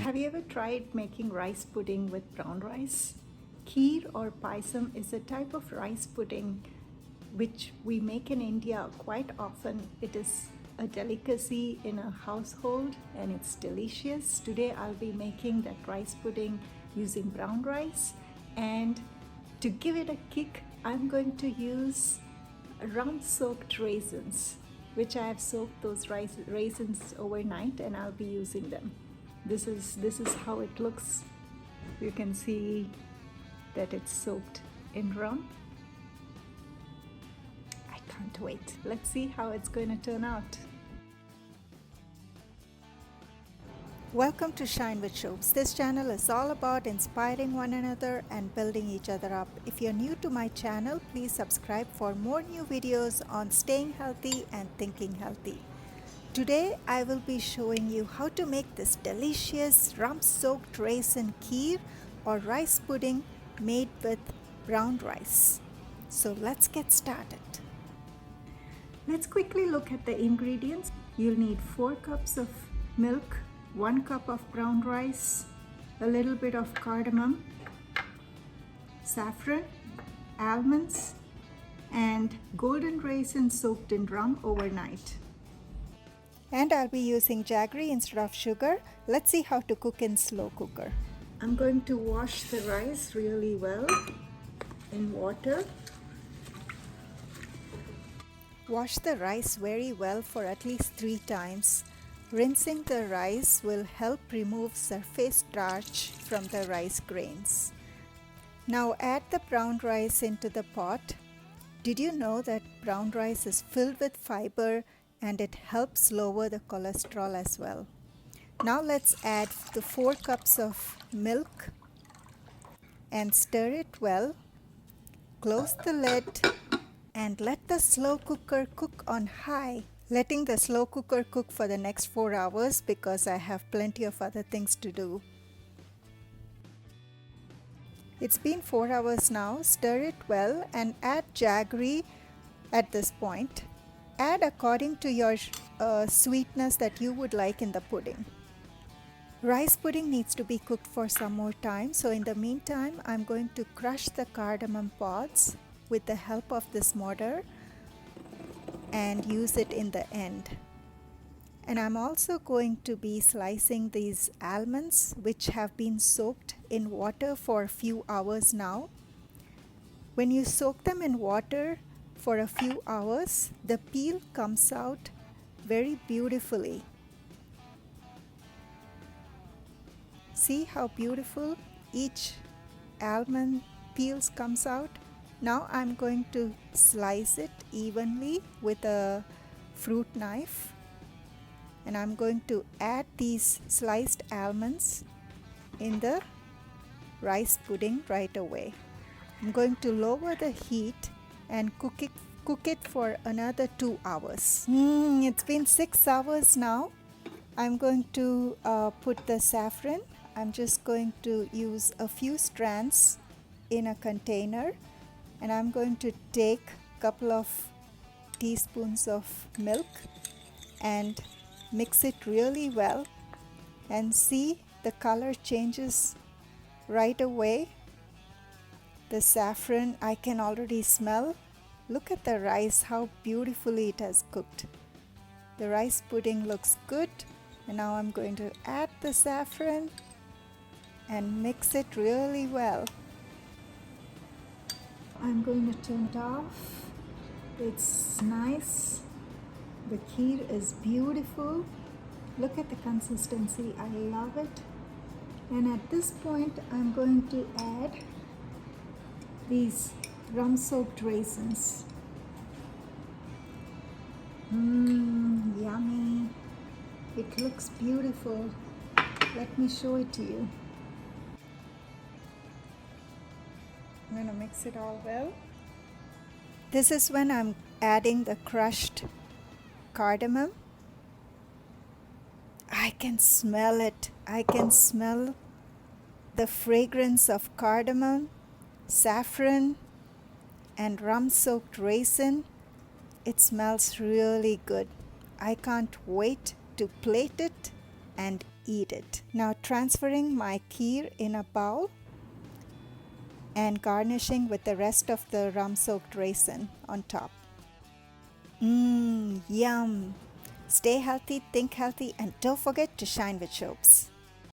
Have you ever tried making rice pudding with brown rice? Kheer or Payasam is a type of rice pudding which we make in India quite often. It is a delicacy in a household and it's delicious. Today I'll be making that rice pudding using brown rice, and to give it a kick I'm going to use rum soaked raisins, which I have soaked those raisins overnight, and I'll be using them. This is how it looks. You can see that it's soaked in rum. I can't wait. Let's see how it's going to turn out. Welcome to Shine with Shobs. This channel is all about inspiring one another and building each other up. If you're new to my channel, please subscribe for more new videos on staying healthy and thinking healthy. Today I will be showing you how to make this delicious rum-soaked raisin kheer or rice pudding made with brown rice. So let's get started. Let's quickly look at the ingredients. You'll need 4 cups of milk, 1 cup of brown rice, a little bit of cardamom, saffron, almonds, and golden raisins soaked in rum overnight. And I'll be using jaggery instead of sugar. Let's see how to cook in slow cooker. I'm going to wash the rice really well in water. Wash the rice very well for at least 3 times. Rinsing the rice will help remove surface starch from the rice grains. Now add the brown rice into the pot. Did you know that brown rice is filled with fiber and it helps lower the cholesterol as well? Now let's add the 4 cups of milk and stir it well. Close the lid and let the slow cooker cook on high. Letting the slow cooker cook for the next 4 hours because I have plenty of other things to do. It's been 4 hours now. Stir it well and add jaggery at this point. Add according to your sweetness that you would like in the pudding. Rice pudding needs to be cooked for some more time, so in the meantime I'm going to crush the cardamom pods with the help of this mortar and use it in the end. And I'm also going to be slicing these almonds, which have been soaked in water for a few hours now. When you soak them in water for a few hours, the peel comes out very beautifully. See how beautiful each almond peels comes out? Now I'm going to slice it evenly with a fruit knife, and I'm going to add these sliced almonds in the rice pudding right away. I'm going to lower the heat and cook it for another 2 hours. It's been 6 hours now. I'm going to put the saffron. I'm just going to use a few strands in a container, and I'm going to take a couple of teaspoons of milk and mix it really well, and see the color changes right away. The saffron I can already smell. Look at the rice, how beautifully it has cooked. The rice pudding looks good, and now I'm going to add the saffron and mix it really well. I'm going to turn it off. It's nice. The kheer is beautiful. Look at the consistency. I love it. And at this point, I'm going to add these rum-soaked raisins. Yummy. It looks beautiful. Let me show it to you. I'm going to mix it all well. This is when I'm adding the crushed cardamom. I can smell it. I can smell the fragrance of cardamom, saffron, and rum-soaked raisin. It smells really good. I can't wait to plate it and eat it. Now transferring my kheer in a bowl and garnishing with the rest of the rum-soaked raisin on top. Yum! Stay healthy, think healthy, and don't forget to shine with Shobs.